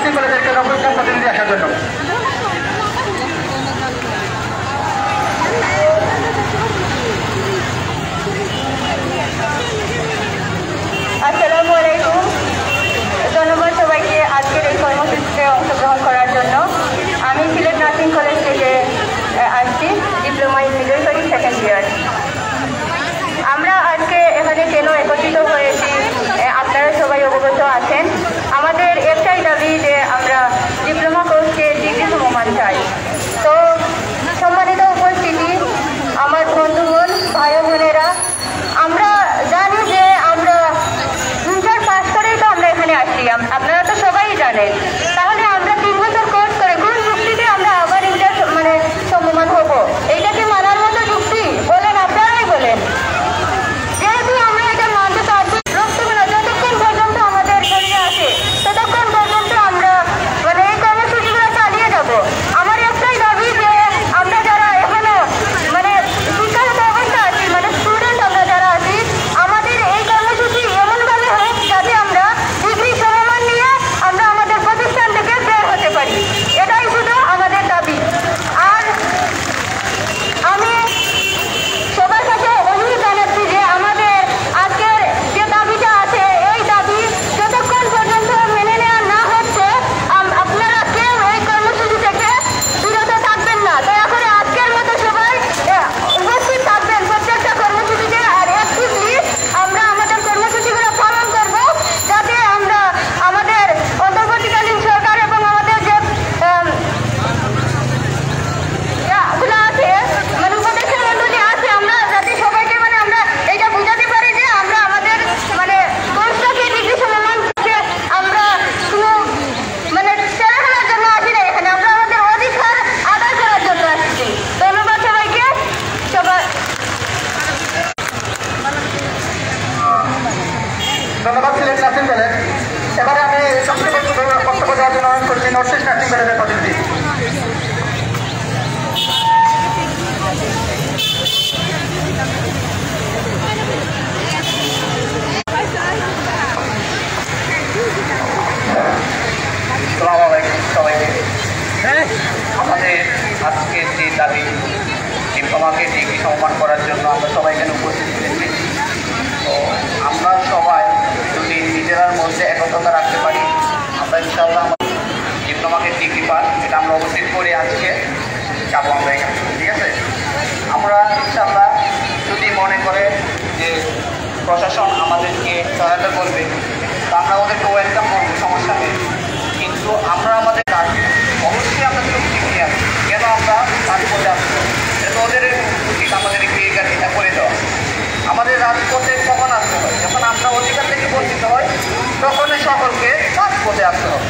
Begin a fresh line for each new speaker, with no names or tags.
Nursing কলেজের কেন্দ্র পরীক্ষার প্রতিনিধি আসার জন্য।
আসসালামু আলাইকুম। ধন্যবাদ সবাইকে আজকের এই কর্মসূচিতে অংশগ্রহণ করার জন্য। আমি সিলেট নার্সিং কলেজ থেকে আসছি, diploma in midwifery second year. আমরা আজকে এখানে কেন একত্রিত হয়েছি আপনারা সবাই অবগত আছেন। আমাদের একটাই দাবি যে আমরা ডিপ্লোমা কোর্সকে ডিগ্রি সমমান চাই। তো সম্মানিত উপস্থিতি, আমার বন্ধুগণ, ভাই বোনেরা, আমরা জানি যে আমরা ইন্টার পাস করেই তো আমরা এখানে আসি, আপনারা তো সবাই জানেন। তাহলে আমরা 3 বছর কোর্স করে কোন যুক্তিতে আমরা আবার ইন্টার সমমান হব? এইটা কি মানার মতো যুক্তি? বলেন, আপনারাই বলেন। যেহেতু আমরা এটা মানতে পারছি, রক্তগুলো যতক্ষণ পর্যন্ত আমাদের শরীরে আসে ততক্ষণ পর্যন্ত আমরা এই কর্মসূচিগুলো চালিয়ে যাব। আমার একটাই দাবি যে আমরা যারা এখনো শিক্ষাগত অবস্থা আছি, স্টুডেন্ট আমরা যারা আছি, আমাদের এই কর্মসূচি এমনভাবে হোক যাতে আমরা ডিগ্রি সমমান নিয়ে আমরা আমাদের প্রতিষ্ঠান থেকে বের হতে পারি। এটাই শুধু আমাদের দাবি। আর আমি সবার কাছে অনুরোধ জানাচ্ছি যে আমাদের আজকের যে দাবিটা আছে, এই দাবি যতক্ষণ পর্যন্ত মেনে নেওয়া না হচ্ছে আপনারা কেউ এই কর্মসূচি থেকে বিরত থাকবেন না। দয়া করে আজকের মতো সবাই উপস্থিত থাকবেন প্রত্যেকটা কর্মসূচিতে। আর অ্যাক্টিভলি আমরা আমাদের কর্মসূচিগুলো পালন করব, যাতে আমরা আমাদের অন্তর্বর্তীকালীন সরকার এবং আমাদের যে গুলো আছে উপদেষ্টা মন্ডলী আছে, আমরা যাতে সবাইকে আমরা এটা বুঝাতে পারি যে আমরা আমাদের কোর্সটাকে ডিগ্রি সমমান আমরা কোনো ছেড়ে ফেলার জন্য আসি না এখানে, আমরা আমাদের অধিকার আদায় করার জন্য আসছি। ধন্যবাদ সবাইকে।
ধন্যবাদ সিলেট নার্সিং কলেজ। এবারে আমি সবচেয়ে বক্তব্য দেওয়ার জন্য অনুরোধ করছি নর্থ ইস্ট নার্সিং কলেজের প্রতিনিধি।
আসসালামু আলাইকুম সবাইকে। আমাদের আজকের যে দাবি, ডিপ্লোমাকে ডিগ্রি সমমান করার জন্য আমরা সবাই এখানে উপস্থিত হয়েছি। তো আমরা সবাই যদি নিজেরার মধ্যে একত্রতা রাখতে পারি, আমরা ইনশাআল্লাহ ডিপ্লোমাকে ডিগ্রি পাস এটা আমরা অবশ্যই করে আজকে যাবো আমরা এখানে, ঠিক আছে? আমরা ইনশাআল্লাহ যদি মনে করে যে প্রশাসন আমাদেরকে সহায়তা করবে, তা আমরা ওদেরকে ওয়েলকাম করবো, সমস্যা নেই। কিন্তু আমরা আমাদের কাজ অবশ্যই আমরা চুক্তি নিয়ে আসি। কেন আমরা রাজপথে আসবো? এটা ওদের উচিত আমাদেরকে এই কাজটা করে দেওয়া। আমাদের রাজপথে কখন আসতে হয়? যখন আমরা অধিকার থেকে বঞ্চিত হই, তখনই সকলকে রাজপথে আসতে হবে।